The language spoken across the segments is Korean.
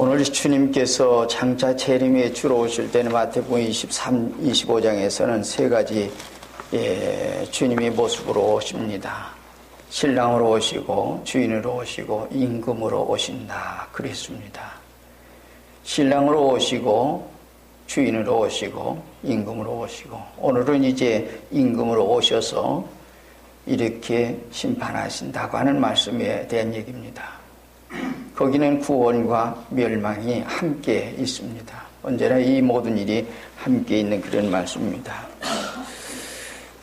오늘 주님께서 장차 재림에 주로 오실 때는 마태복음 23, 25장에서는 세 가지 주님의 모습으로 오십니다. 신랑으로 오시고 주인으로 오시고 임금으로 오신다 그랬습니다. 신랑으로 오시고 주인으로 오시고 임금으로 오시고 오늘은 이제 임금으로 오셔서 이렇게 심판하신다고 하는 말씀에 대한 얘기입니다. 거기는 구원과 멸망이 함께 있습니다. 언제나 이 모든 일이 함께 있는 그런 말씀입니다.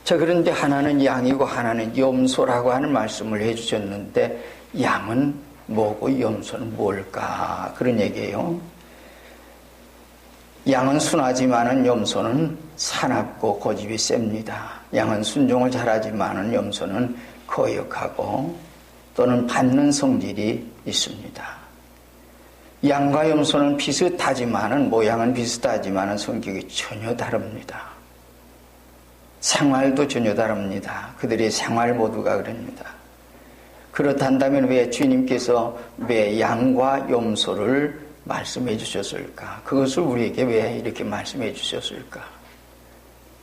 자, 그런데 하나는 양이고 하나는 염소라고 하는 말씀을 해주셨는데 양은 뭐고 염소는 뭘까? 그런 얘기예요. 양은 순하지만은 염소는 사납고 고집이 셉니다. 양은 순종을 잘하지만은 염소는 거역하고 또는 받는 성질이 있습니다. 양과 염소는 비슷하지만은 모양은 비슷하지만은 성격이 전혀 다릅니다. 생활도 전혀 다릅니다. 그들의 생활 모두가 그럽니다. 그렇단다면 왜 주님께서 왜 양과 염소를 말씀해 주셨을까? 그것을 우리에게 왜 이렇게 말씀해 주셨을까?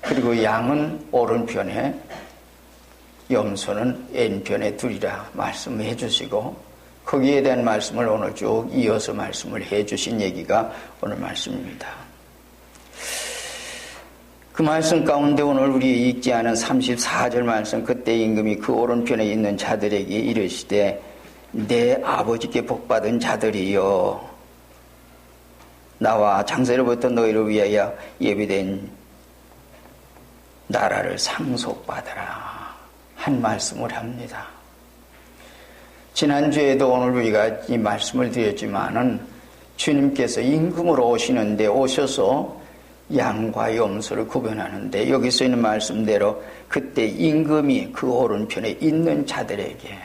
그리고 양은 오른편에 염소는 왼편에 두리라 말씀해 주시고 거기에 대한 말씀을 오늘 쭉 이어서 말씀을 해 주신 얘기가 오늘 말씀입니다. 그 말씀 가운데 오늘 우리 읽지 않은 34절 말씀 그때 임금이 그 오른편에 있는 자들에게 이르시되 내 아버지께 복받은 자들이여 나와 장세로부터 너희를 위하여 예비된 나라를 상속받으라 한 말씀을 합니다. 지난주에도 오늘 우리가 이 말씀을 드렸지만은 주님께서 임금으로 오시는데 오셔서 양과 염소를 구분하는데 여기서 있는 말씀대로 그때 임금이 그 오른편에 있는 자들에게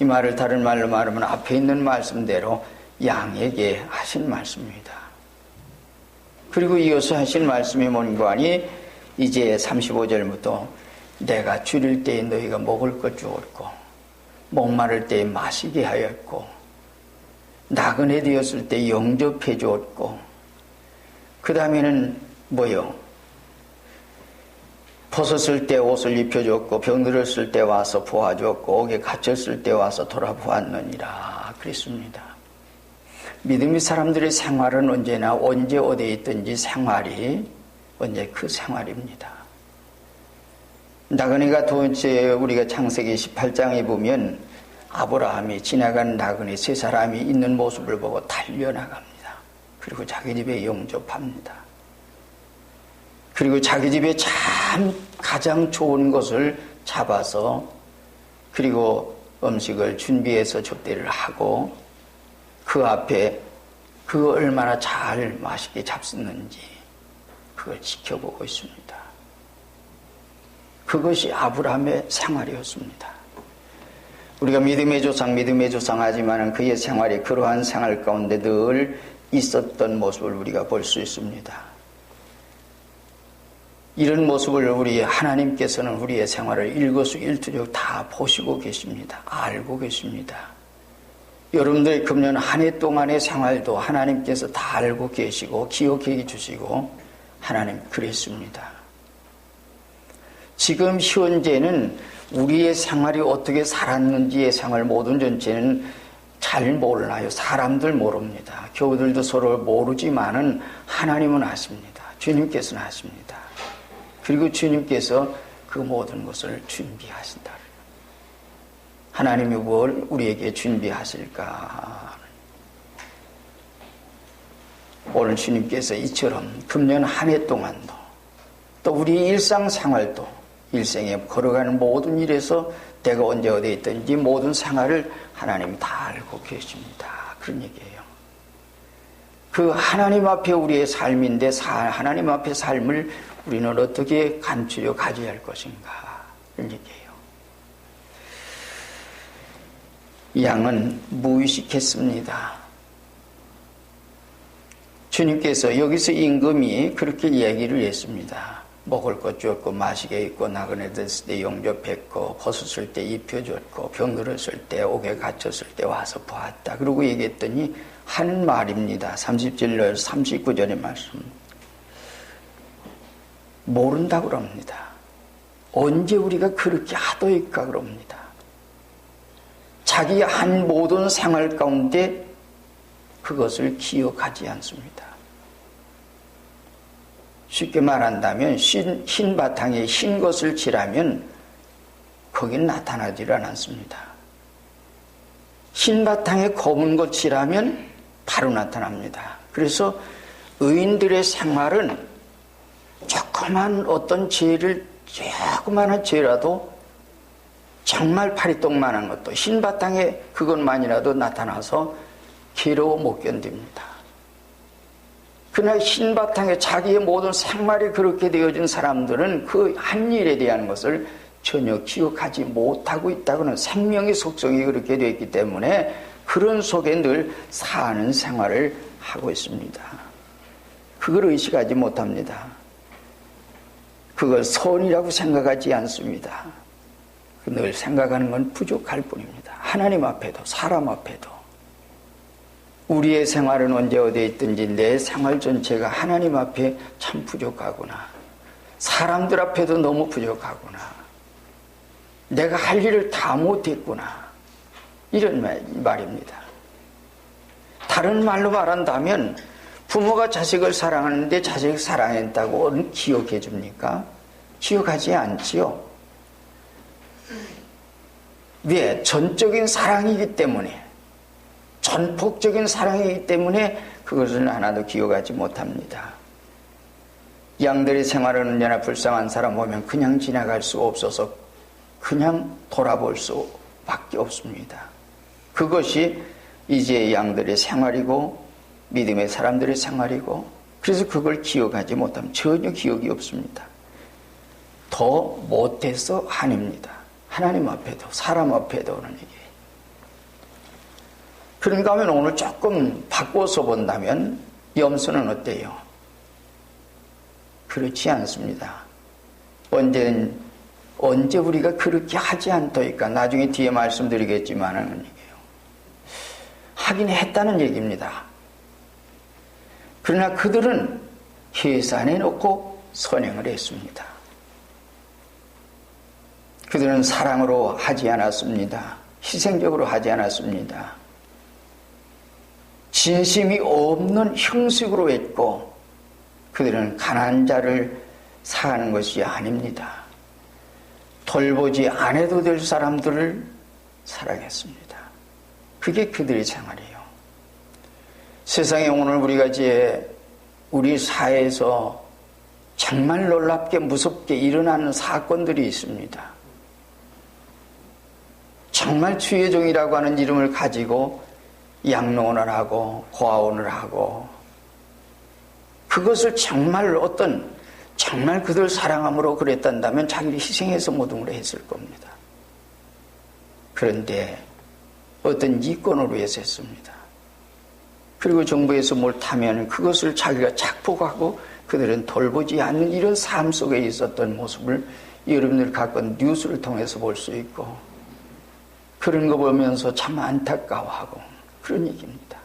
이 말을 다른 말로 말하면 앞에 있는 말씀대로 양에게 하신 말씀입니다. 그리고 이어서 하신 말씀이 뭔가 하니 이제 35절부터 내가 줄일 때에 너희가 먹을 것 주었고 목마를 때에 마시게 하였고 나그네 되었을 때 영접해 주었고 그 다음에는 뭐요? 벗었을 때 옷을 입혀줬고 병들었을 때 와서 보아줬고 옥에 갇혔을 때 와서 돌아보았느니라 그랬습니다. 믿음의 사람들의 생활은 언제나 언제 어디에 있든지 생활이 언제 그 생활입니다. 나그네가 도대체 우리가 창세기 18장에 보면 아브라함이 지나간 나그네 세 사람이 있는 모습을 보고 달려나갑니다. 그리고 자기 집에 영접합니다. 그리고 자기 집에 참 가장 좋은 것을 잡아서 그리고 음식을 준비해서 접대를 하고 그 앞에 그 얼마나 잘 맛있게 잡수는지 그걸 지켜보고 있습니다. 그것이 아브라함의 생활이었습니다. 우리가 믿음의 조상 하지만 그의 생활이 그러한 생활 가운데 늘 있었던 모습을 우리가 볼 수 있습니다. 이런 모습을 우리 하나님께서는 우리의 생활을 일거수일투족 다 보시고 계십니다. 알고 계십니다. 여러분들의 금년 한 해 동안의 생활도 하나님께서 다 알고 계시고 기억해 주시고 하나님 그랬습니다. 지금 현재는 우리의 생활이 어떻게 살았는지의 생활 모든 전체는 잘 몰라요. 사람들 모릅니다. 교우들도 서로 모르지만은 하나님은 아십니다. 주님께서는 아십니다. 그리고 주님께서 그 모든 것을 준비하신다. 하나님이 뭘 우리에게 준비하실까? 오늘 주님께서 이처럼 금년 한 해 동안도 또 우리 일상생활도 일생에 걸어가는 모든 일에서 내가 언제 어디에 있든지 모든 생활을 하나님이 다 알고 계십니다. 그런 얘기예요. 그 하나님 앞에 우리의 삶인데 하나님 앞에 삶을 우리는 어떻게 감추려 가져야 할 것인가 그런 얘기예요. 양은 무의식했습니다. 주님께서 여기서 임금이 그렇게 얘기를 했습니다. 먹을 것 주었고 마시게 있고 나그네 됐을 때 영접했고 벗었을 때 입혀줬고 병들었을 때 옥에 갇혔을 때 와서 보았다. 그러고 얘기했더니 하는 말입니다. 30절, 39절의 말씀. 모른다고 그럽니다. 언제 우리가 그렇게 하도일까 그럽니다. 자기 한 모든 생활 가운데 그것을 기억하지 않습니다. 쉽게 말한다면 흰 바탕에 흰 것을 칠하면 거긴 나타나질 않습니다. 흰 바탕에 검은 것 칠하면 바로 나타납니다. 그래서 의인들의 생활은 조그만 어떤 죄를 조그마한 죄라도 정말 파리똥만한 것도 흰 바탕에 그것만이라도 나타나서 괴로워 못 견딥니다. 그러나 흰 바탕에 자기의 모든 생활이 그렇게 되어진 사람들은 그 한 일에 대한 것을 전혀 기억하지 못하고 있다고는 생명의 속성이 그렇게 되어 있기 때문에 그런 속에 늘 사는 생활을 하고 있습니다. 그걸 의식하지 못합니다. 그걸 선이라고 생각하지 않습니다. 늘 생각하는 건 부족할 뿐입니다. 하나님 앞에도 사람 앞에도 우리의 생활은 언제 어디에 있든지 내 생활 전체가 하나님 앞에 참 부족하구나. 사람들 앞에도 너무 부족하구나. 내가 할 일을 다 못했구나. 이런 말입니다. 다른 말로 말한다면 부모가 자식을 사랑하는데 자식을 사랑했다고 기억해 줍니까? 기억하지 않지요. 왜? 전적인 사랑이기 때문에, 전폭적인 사랑이기 때문에 그것을 하나도 기억하지 못합니다. 양들의 생활은 언제나 불쌍한 사람 보면 그냥 지나갈 수 없어서 그냥 돌아볼 수밖에 없습니다. 그것이 이제 양들의 생활이고 믿음의 사람들의 생활이고, 그래서 그걸 기억하지 못하면 전혀 기억이 없습니다. 더 못해서 한입니다. 하나님 앞에도 사람 앞에도 오는 얘기예요. 그런가 하면 오늘 조금 바꿔서 본다면 염소는 어때요? 그렇지 않습니다. 언제 우리가 그렇게 하지 않더니까 나중에 뒤에 말씀드리겠지만은 얘기예요. 하긴 했다는 얘기입니다. 그러나 그들은 계산해 놓고 선행을 했습니다. 그들은 사랑으로 하지 않았습니다. 희생적으로 하지 않았습니다. 진심이 없는 형식으로 했고, 그들은 가난한 자를 사하는 것이 아닙니다. 돌보지 않아도 될 사람들을 사랑했습니다. 그게 그들의 생활이에요. 세상에 오늘 우리가 이제 우리 사회에서 정말 놀랍게 무섭게 일어나는 사건들이 있습니다. 정말 주의 종이라고 하는 이름을 가지고 양로원을 하고 고아원을 하고, 그것을 정말 정말 그들 사랑함으로 그랬단다면 자기를 희생해서 모든 걸 했을 겁니다. 그런데 어떤 이권으로 해서 했습니다. 그리고 정부에서 뭘 타면 그것을 자기가 착복하고 그들은 돌보지 않는 이런 삶 속에 있었던 모습을 여러분들 가끔 뉴스를 통해서 볼 수 있고, 그런 거 보면서 참 안타까워하고 그런 얘기입니다.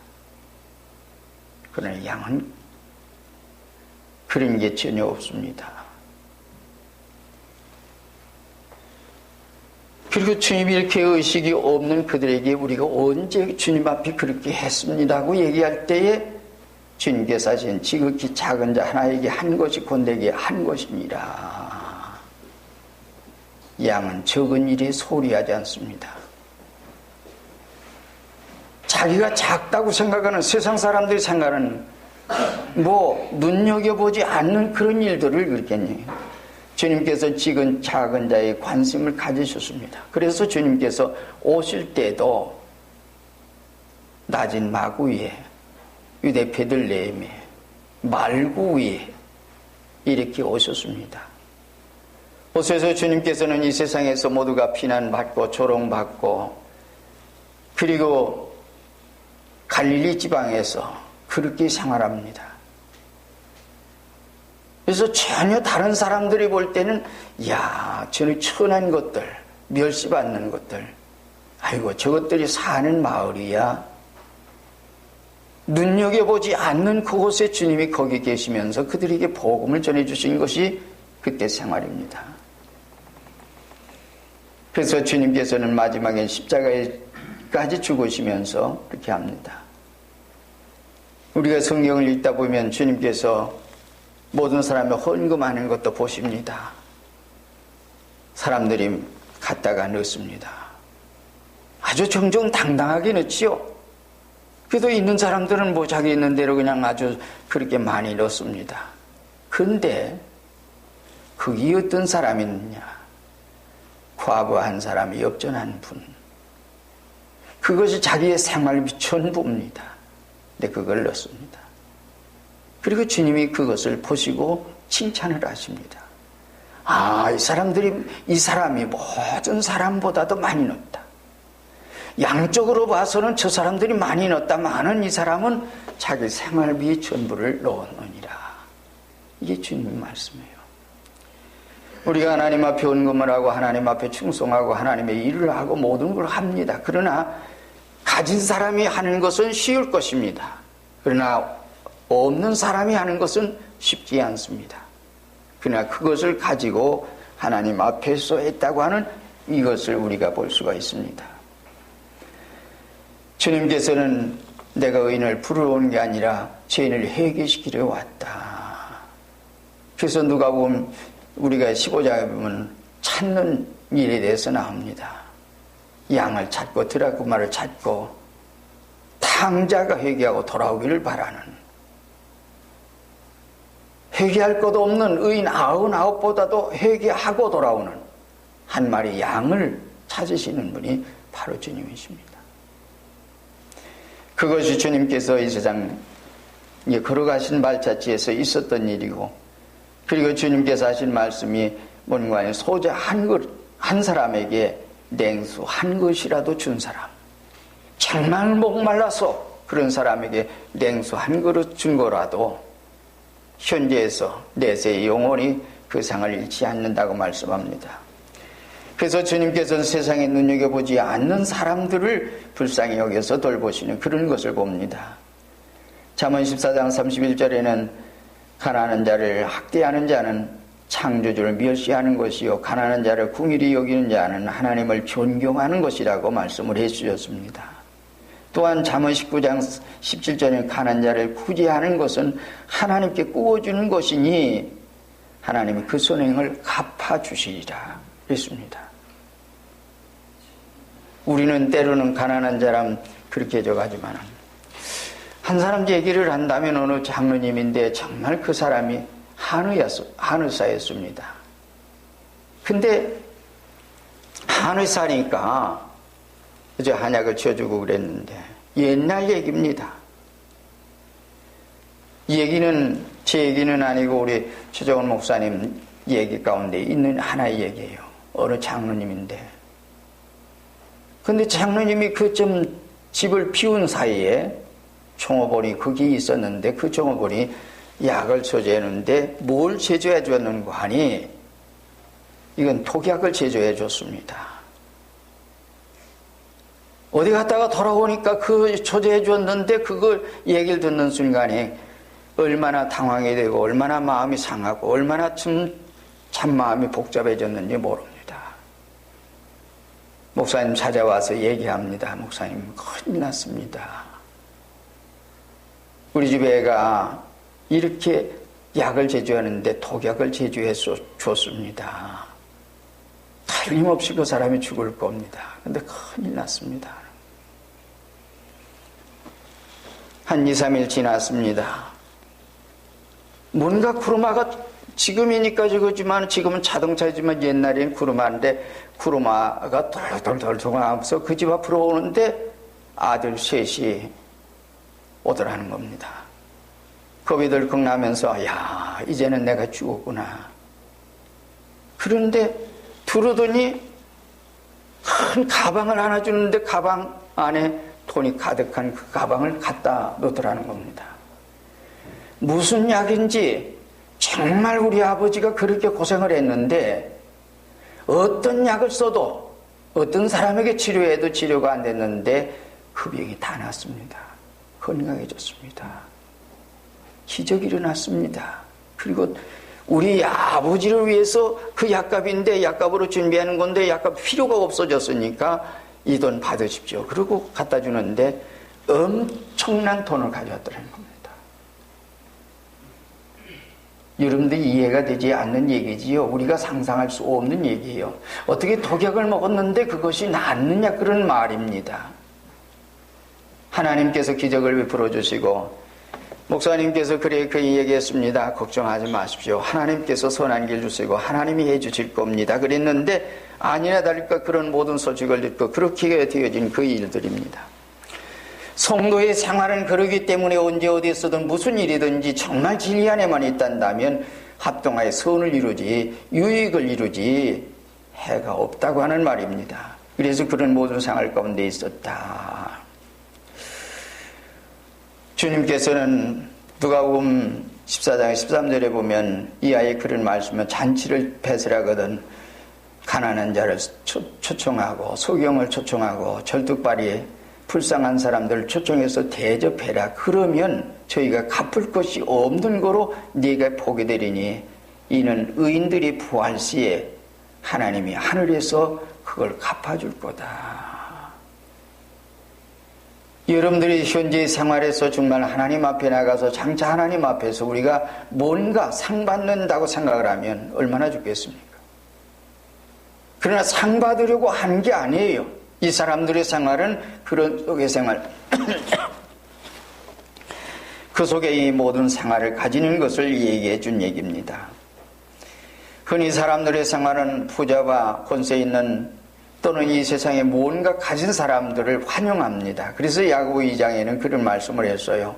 그러나 양은 그런 게 전혀 없습니다. 그리고 주님이 이렇게 의식이 없는 그들에게 우리가 언제 주님 앞에 그렇게 했습니다고 얘기할 때에 주님께서 하신 지극히 작은 자 하나에게 한 것이 곧 내게 한 것이니라. 양은 적은 일에 소리하지 않습니다. 자기가 작다고 생각하는 세상 사람들이 생각하는 눈여겨보지 않는 그런 일들을 그렇겠니. 주님께서 지금 작은 자의 관심을 가지셨습니다. 그래서 주님께서 오실 때도 낮은 마구 위에, 유대 베들레헴에 말구 위에 이렇게 오셨습니다. 오셔서 주님께서는 이 세상에서 모두가 비난받고 조롱받고, 그리고 갈릴리 지방에서 그렇게 생활합니다. 그래서 전혀 다른 사람들이 볼 때는 저는 천한 것들, 멸시받는 것들, 아이고 저것들이 사는 마을이야. 눈여겨보지 않는 그곳에 주님이 거기 계시면서 그들에게 복음을 전해주신 것이 그때 생활입니다. 그래서 주님께서는 마지막에 십자가에까지 죽으시면서 그렇게 합니다. 우리가 성경을 읽다 보면 주님께서 모든 사람이 헌금하는 것도 보십니다. 사람들이 갖다가 넣습니다. 아주 정정당당하게 넣지요. 그래도 있는 사람들은 뭐 자기 있는 대로 그냥 아주 그렇게 많이 넣습니다. 근데 그게 어떤 사람이냐? 과부 한 사람이 엽전한 분. 그것이 자기의 생활비 전부입니다. 근데 그걸 넣습니다. 그리고 주님이 그것을 보시고 칭찬을 하십니다. 아, 이 사람이 모든 사람보다도 많이 넣었다. 양적으로 봐서는 저 사람들이 많이 넣었다마는 이 사람은 자기 생활비 전부를 넣었느니라. 이게 주님의 말씀이에요. 우리가 하나님 앞에 헌금을 하고 하나님 앞에 충성하고 하나님의 일을 하고 모든 걸 합니다. 그러나 가진 사람이 하는 것은 쉬울 것입니다. 그러나 없는 사람이 하는 것은 쉽지 않습니다. 그러나 그것을 가지고 하나님 앞에서 했다고 하는 이것을 우리가 볼 수가 있습니다. 주님께서는 내가 의인을 부르러 온 게 아니라 죄인을 회개시키려 왔다. 그래서 누가 보면 우리가 15장에 보면 찾는 일에 대해서 나옵니다. 양을 찾고 드라크마를 찾고 탕자가 회개하고 돌아오기를 바라는, 회개할 것 없는 의인 99보다도 회개하고 돌아오는 한 마리 양을 찾으시는 분이 바로 주님이십니다. 그것이 주님께서 이 세상에 걸어가신 발자취에서 있었던 일이고, 그리고 주님께서 하신 말씀이 뭔가 아니면 소재 한 사람에게 냉수 한 것이라도 준 사람, 정말 목말라서 그런 사람에게 냉수 한 그릇 준 거라도 현재에서 내세의 영혼이 그 상을 잃지 않는다고 말씀합니다. 그래서 주님께서는 세상에 눈여겨보지 않는 사람들을 불쌍히 여겨서 돌보시는 그런 것을 봅니다. 잠언 14장 31절에는 가난한 자를 학대하는 자는 창조주를 멸시하는 것이요 가난한 자를 궁일이 여기는 자는 하나님을 존경하는 것이라고 말씀을 해주셨습니다. 또한 잠언 19장 17절에는 가난한 자를 구제하는 것은 하나님께 꾸어주는 것이니 하나님이 그 선행을 갚아주시리라 그랬습니다. 우리는 때로는 가난한 사람 그렇게 해줘가지만 한 사람 얘기를 한다면 어느 장로님인데 정말 그 사람이 한의사였습니다. 근데 한의사니까 이제 한약을 지어주고 그랬는데 옛날 얘기입니다. 이 얘기는 제 얘기는 아니고 우리 최정원 목사님 얘기 가운데 있는 하나의 얘기예요. 어느 장로님인데, 근데 장로님이 그 좀 집을 비운 사이에 종업원이 거기 있었는데 그 종업원이 약을 제조했는데 뭘 제조해 줬는고 하니 이건 독약을 제조해 줬습니다. 어디 갔다가 돌아오니까 그 조제해 줬는데 그걸 얘기를 듣는 순간에 얼마나 당황이 되고 얼마나 마음이 상하고 얼마나 참 마음이 복잡해졌는지 모릅니다. 목사님 찾아와서 얘기합니다. 목사님 큰일 났습니다. 우리 집 애가 이렇게 약을 제조하는데 독약을 제조해 줬습니다. 틀림없이 그 사람이 죽을 겁니다. 근데 큰일 났습니다. 한 2, 3일 지났습니다. 뭔가 구루마가 지금이니까 그거지만 지금은 자동차지만 옛날에는 구루마인데 구루마가 덜덜덜 돌아가면서 그 집 앞으로 오는데 아들 셋이 오더라는 겁니다. 겁이 덜컥 나면서 야 이제는 내가 죽었구나. 그런데 들어더니 큰 가방을 하나 주는데 가방 안에 돈이 가득한 그 가방을 갖다 놓더라는 겁니다. 무슨 약인지 정말 우리 아버지가 그렇게 고생을 했는데 어떤 약을 써도 어떤 사람에게 치료해도 치료가 안 됐는데 그 병이 다 났습니다. 건강해졌습니다. 기적이 일어났습니다. 그리고 우리 아버지를 위해서 그 약값인데 약값으로 준비하는 건데 약값 필요가 없어졌으니까 이 돈 받으십시오. 그리고 갖다 주는데 엄청난 돈을 가져왔더라는 겁니다. 여러분들이 이해가 되지 않는 얘기지요. 우리가 상상할 수 없는 얘기예요. 어떻게 독약을 먹었는데 그것이 낫느냐 그런 말입니다. 하나님께서 기적을 베풀어 주시고 목사님께서 그렇게 얘기했습니다. 걱정하지 마십시오. 하나님께서 선한 길 주시고 하나님이 해주실 겁니다. 그랬는데 아니나 다를까 그런 모든 소식을 듣고 그렇게 되어진 그 일들입니다. 성도의 생활은 그러기 때문에 언제 어디서든 무슨 일이든지 정말 진리 안에만 있단다면 합동하여 선을 이루지 유익을 이루지 해가 없다고 하는 말입니다. 그래서 그런 모든 생활 가운데 있었다. 주님께서는 누가복음 14장 13절에 보면 이 아이의 그런 말씀은 잔치를 배설하거든 가난한 자를 초청하고 소경을 초청하고 절뚝발이 불쌍한 사람들을 초청해서 대접해라. 그러면 저희가 갚을 것이 없는 거로 네가 보게 되리니 이는 의인들이 부활 시에 하나님이 하늘에서 그걸 갚아줄 거다. 여러분들이 현재 생활에서 정말 하나님 앞에 나가서 장차 하나님 앞에서 우리가 뭔가 상 받는다고 생각을 하면 얼마나 좋겠습니까? 그러나 상 받으려고 하는 게 아니에요. 이 사람들의 생활은 그런 속의 생활 그 속에 이 모든 생활을 가지는 것을 얘기해 준 얘기입니다. 흔히 사람들의 생활은 부자와 권세 있는 또는 이 세상에 뭔가 가진 사람들을 환영합니다. 그래서 야고보 2장에는 그런 말씀을 했어요.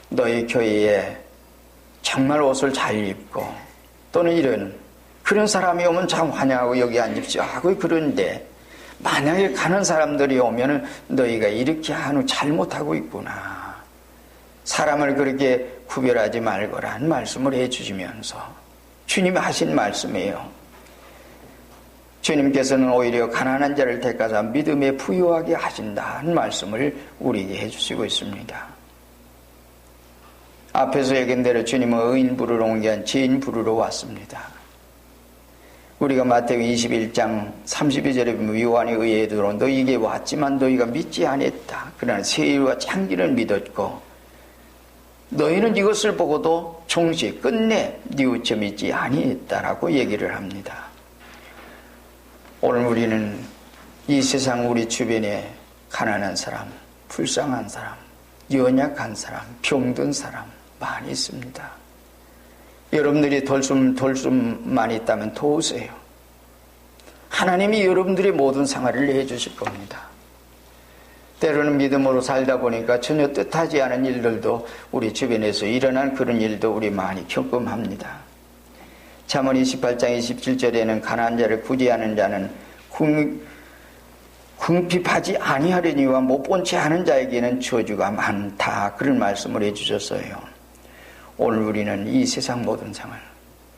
너희 교회에 정말 옷을 잘 입고 또는 이런 그런 사람이 오면 참 환영하고 여기 앉으십시오 하고 그런데 만약에 가는 사람들이 오면 너희가 이렇게 한후 잘못하고 있구나. 사람을 그렇게 구별하지 말거라는 말씀을 해주시면서 주님이 하신 말씀이에요. 주님께서는 오히려 가난한 자를 택하사 믿음에 부유하게 하신다는 말씀을 우리에게 해주시고 있습니다. 앞에서 얘기한 대로 주님은 의인 부르러 온 게 아니라 죄인 부르러 왔습니다. 우리가 마태복음 21장 32절에 보면 요한이 의에 들어 너희에게 왔지만 너희가 믿지 않았다. 그러나 세일과 창기를 믿었고 너희는 이것을 보고도 종시 끝내 뉘우쳐 믿지 아니했다라고 얘기를 합니다. 오늘 우리는 이 세상 우리 주변에 가난한 사람, 불쌍한 사람, 연약한 사람, 병든 사람 많이 있습니다. 여러분들이 돌숨만 있다면 도우세요. 하나님이 여러분들의 모든 생활을 해주실 겁니다. 때로는 믿음으로 살다 보니까 전혀 뜻하지 않은 일들도 우리 주변에서 일어난 그런 일도 우리 많이 경험합니다. 잠언 28장 27절에는 가난한 자를 구제하는 자는 궁핍하지 아니하려니와 못 본 채 하는 자에게는 저주가 많다. 그런 말씀을 해주셨어요. 오늘 우리는 이 세상 모든 생활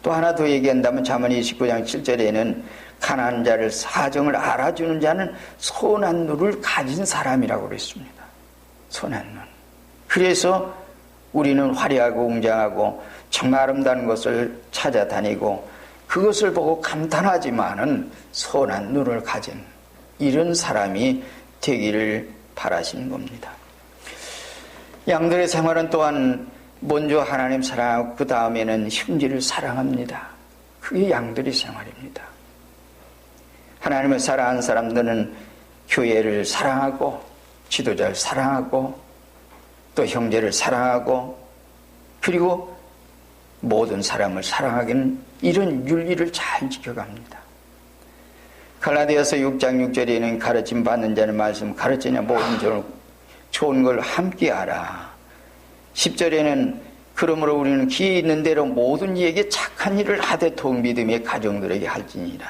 또 하나 더 얘기한다면 잠언 29장 7절에는 가난한 자를 사정을 알아주는 자는 선한 눈을 가진 사람이라고 그랬습니다. 선한 눈. 그래서 우리는 화려하고 웅장하고 정말 아름다운 것을 찾아다니고 그것을 보고 감탄하지만은 선한 눈을 가진 이런 사람이 되기를 바라시는 겁니다. 양들의 생활은 또한 먼저 하나님 사랑하고 그 다음에는 형제를 사랑합니다. 그게 양들의 생활입니다. 하나님을 사랑하는 사람들은 교회를 사랑하고 지도자를 사랑하고 또 형제를 사랑하고 그리고 모든 사람을 사랑하기는 이런 윤리를 잘 지켜갑니다. 갈라디아서 6장 6절에는 가르침 받는 자는 말씀 가르치냐 모든 좋은 걸 함께 하라. 10절에는 그러므로 우리는 기회 있는 대로 모든 이에게 착한 일을 하되 더욱 믿음의 가정들에게 할지니라.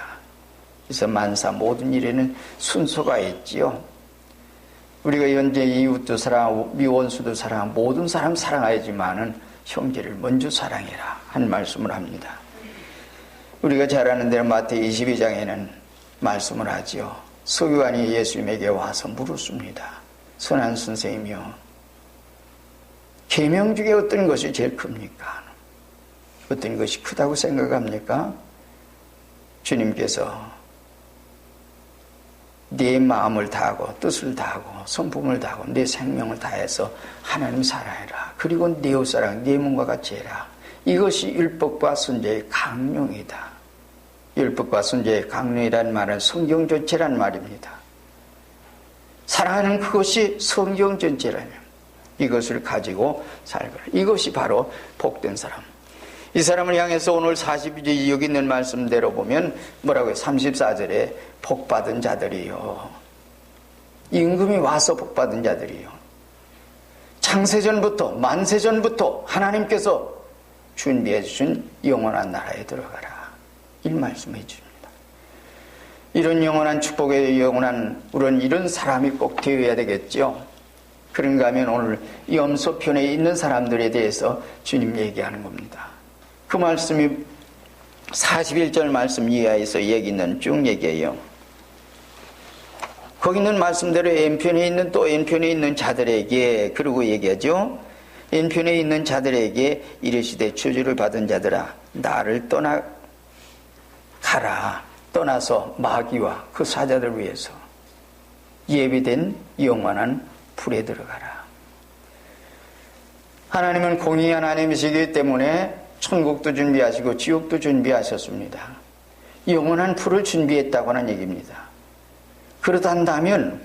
그래서 만사 모든 일에는 순서가 있지요. 우리가 현재 이웃도 사랑하고 미원수도 사랑하고 모든 사람 사랑하지만은 형제를 먼저 사랑해라 한 말씀을 합니다. 우리가 잘 아는 대로 마태복음 22장에는 말씀을 하지요. 서기관이 예수님에게 와서 물었습니다. 선한 선생이며 계명 중에 어떤 것이 제일 큽니까? 어떤 것이 크다고 생각합니까? 주님께서 네 마음을 다하고 뜻을 다하고 성품을 다하고 내 생명을 다해서 하나님 사랑해라. 그리고 내 이웃사랑 네 몸과 같이 해라. 이것이 율법과 순죄의 강령이다. 율법과 순죄의 강령이라는 말은 성경 전체란 말입니다. 사랑하는 그것이 성경 전체라며 이것을 가지고 살거라. 이것이 바로 복된 사람. 이 사람을 향해서 오늘 42절 여기 있는 말씀대로 보면 뭐라고요? 34절에 복받은 자들이요. 임금이 와서 복받은 자들이요. 창세전부터 만세전부터 하나님께서 준비해 주신 영원한 나라에 들어가라. 이 말씀해 주십니다. 이런 영원한 축복의 영원한 우리는 이런 사람이 꼭 되어야 되겠죠. 그런가 하면 오늘 염소편에 있는 사람들에 대해서 주님 얘기하는 겁니다. 그 말씀이 41절 말씀 이하에서 얘기는 쭉 얘기해요. 거기 있는 말씀대로 N편에 있는 또 N편에 있는 자들에게 그러고 얘기하죠. N편에 있는 자들에게 이르시되 저주를 받은 자들아 나를 가라. 떠나서 마귀와 그 사자들을 위해서 예비된 영원한 불에 들어가라. 하나님은 공의 하나님이시기 때문에 천국도 준비하시고 지옥도 준비하셨습니다. 영원한 불을 준비했다고 하는 얘기입니다. 그렇단다면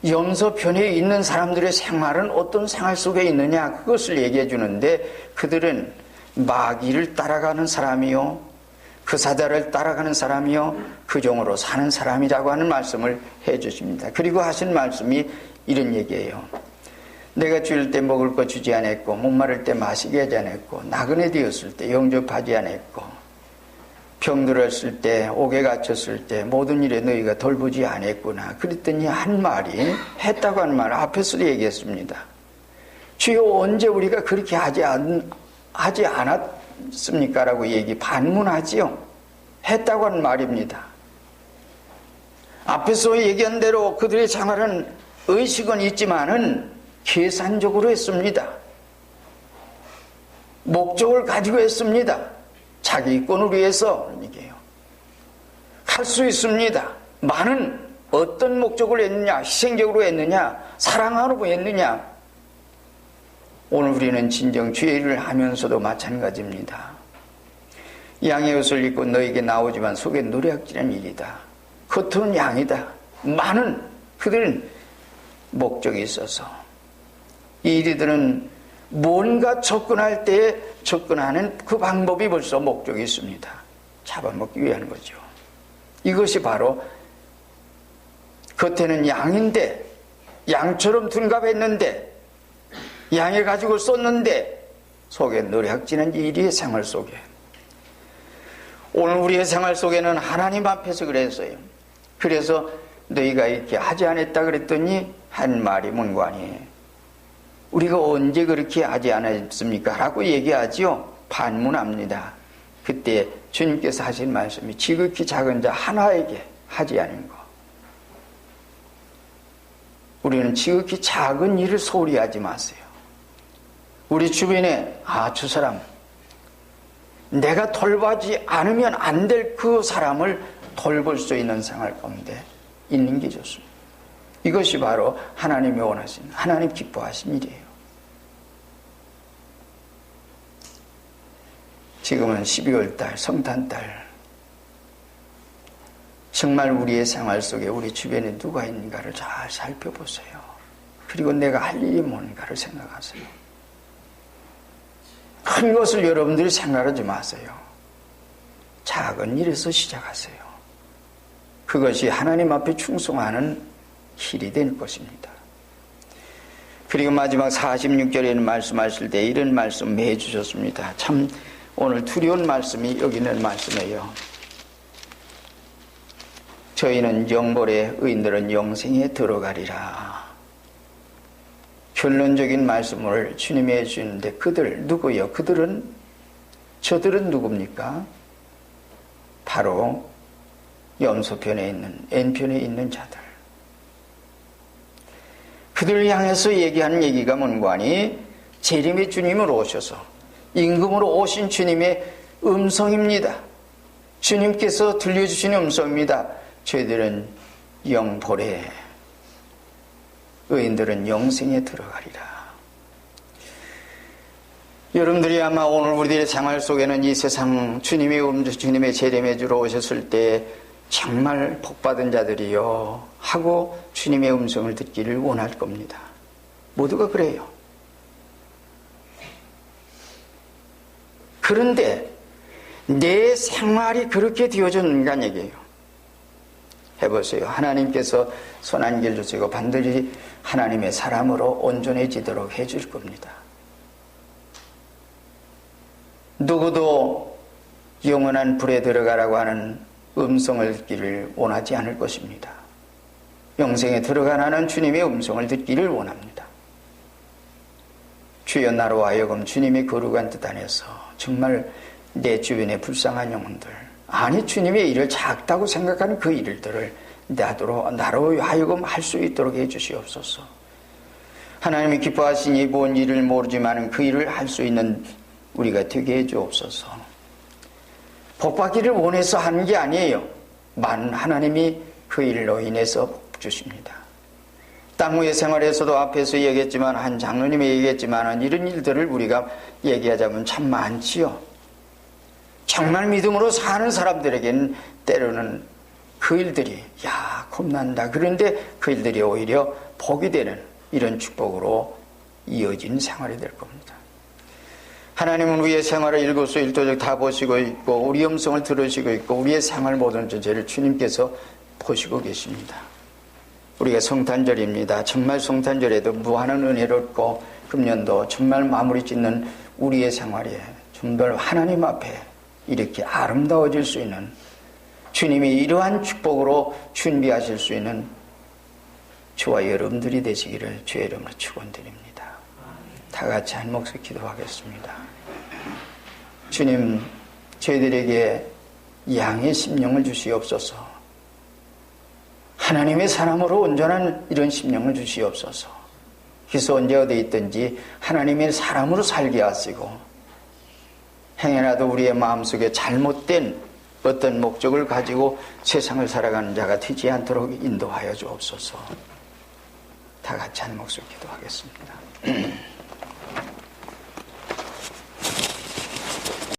염소편에 있는 사람들의 생활은 어떤 생활 속에 있느냐 그것을 얘기해 주는데 그들은 마귀를 따라가는 사람이요 그 사자를 따라가는 사람이요 그 종으로 사는 사람이라고 하는 말씀을 해 주십니다. 그리고 하신 말씀이 이런 얘기예요. 내가 주일 때 먹을 거 주지 않았고 목마를 때 마시게 하지 않았고 나그네 되었을 때 영접하지 않았고 병들었을 때 옥에 갇혔을 때 모든 일에 너희가 돌보지 않았구나. 그랬더니 한 말이 했다고 하는 말 앞에서도 얘기했습니다. 주여 언제 우리가 그렇게 하지 않았습니까? 라고 반문하지요. 했다고 하는 말입니다. 앞에서 얘기한 대로 그들의 생활은 의식은 있지만은 계산적으로 했습니다. 목적을 가지고 했습니다. 자기 이권을 위해서 얘기해요. 할 수 있습니다. 많은 어떤 목적을 했느냐, 희생적으로 했느냐, 사랑하려고 했느냐. 오늘 우리는 진정 주의 일을 하면서도 마찬가지입니다. 양의 옷을 입고 너에게 나오지만 속에 노략질한 일이다. 겉은 양이다. 많은 그들은 목적이 있어서 이 일들은 뭔가 접근할 때 접근하는 그 방법이 벌써 목적이 있습니다. 잡아먹기 위한 거죠. 이것이 바로 겉에는 양인데 양처럼 둔갑했는데 양을 가지고 쏟는데 속에 노략질한 일의 생활 속에 오늘 우리의 생활 속에는 하나님 앞에서 그랬어요. 그래서 너희가 이렇게 하지 않았다 그랬더니 한 말이 문관이 우리가 언제 그렇게 하지 않았습니까? 라고 얘기하지요. 반문합니다. 그때 주님께서 하신 말씀이 지극히 작은 자 하나에게 하지 않은 것. 우리는 지극히 작은 일을 소홀히 하지 마세요. 우리 주변에 저 사람 내가 돌보지 않으면 안 될 그 사람을 돌볼 수 있는 생활 가운데 있는 게 좋습니다. 이것이 바로 하나님이 원하시는 하나님 기뻐하신 일이에요. 지금은 12월달 성탄달 정말 우리의 생활 속에 우리 주변에 누가 있는가를 잘 살펴보세요. 그리고 내가 할 일이 뭔가를 생각하세요. 큰 것을 여러분들이 생각하지 마세요. 작은 일에서 시작하세요. 그것이 하나님 앞에 충성하는 길이 될 것입니다. 그리고 마지막 46절에는 말씀하실 때 이런 말씀 해주셨습니다. 참 오늘 두려운 말씀이 여기 있는 말씀이에요. 저희는 영벌에 의인들은 영생에 들어가리라. 결론적인 말씀을 주님이 해주시는데 그들 누구요? 저들은 누굽니까? 바로 염소편에 있는 N편에 있는 자들. 그들을 향해서 얘기하는 얘기가 뭔가니 재림의 주님으로 오셔서 임금으로 오신 주님의 음성입니다. 주님께서 들려주시는 음성입니다. 저희들은 영보래, 의인들은 영생에 들어가리라. 여러분들이 아마 오늘 우리들의 생활 속에는 이 세상 주님의 음성, 주님의 재림의 주로 오셨을 때 정말 복받은 자들이요 하고 주님의 음성을 듣기를 원할 겁니다. 모두가 그래요. 그런데 내 생활이 그렇게 되어졌는가 얘기예요. 해보세요. 하나님께서 선한 길 주시고 반드시 하나님의 사람으로 온전해지도록 해줄 겁니다. 누구도 영원한 불에 들어가라고 하는 음성을 듣기를 원하지 않을 것입니다. 영생에 들어가라는 주님의 음성을 듣기를 원합니다. 주여 나로 하여금 주님의 거룩한 뜻 안에서 정말 내 주변의 불쌍한 영혼들, 아니 주님의 일을 작다고 생각하는 그 일들을 나로 하여금 할 수 있도록 해주시옵소서. 하나님이 기뻐하시니 뭔 일을 모르지만 그 일을 할 수 있는 우리가 되게 해주옵소서. 복받기를 원해서 하는 게 아니에요. 하나님이 그 일로 인해서 복 주십니다. 땅 위의 생활에서도 앞에서 얘기했지만 한 장로님이 얘기했지만 이런 일들을 우리가 얘기하자면 참 많지요. 정말 믿음으로 사는 사람들에게는 때로는 그 일들이 겁난다. 그런데 그 일들이 오히려 복이 되는 이런 축복으로 이어진 생활이 될 겁니다. 하나님은 우리의 생활을 일거수일투족 다 보시고 있고 우리 음성을 들으시고 있고 우리의 생활 모든 전체를 주님께서 보시고 계십니다. 우리가 성탄절입니다. 정말 성탄절에도 무한한 은혜를 얻고 금년도 정말 마무리 짓는 우리의 생활에 좀 더 하나님 앞에 이렇게 아름다워질 수 있는 주님이 이러한 축복으로 준비하실 수 있는 저와 여러분들이 되시기를 주의 이름으로 축원드립니다. 다 같이 한 목소리 기도하겠습니다. 주님, 저희들에게 양의 심령을 주시옵소서. 하나님의 사람으로 온전한 이런 심령을 주시옵소서. 그래서 언제 어디 있든지 하나님의 사람으로 살게 하시고 행여라도 우리의 마음속에 잘못된 어떤 목적을 가지고 세상을 살아가는 자가 되지 않도록 인도하여 주옵소서. 다 같이 한 목소리 기도하겠습니다.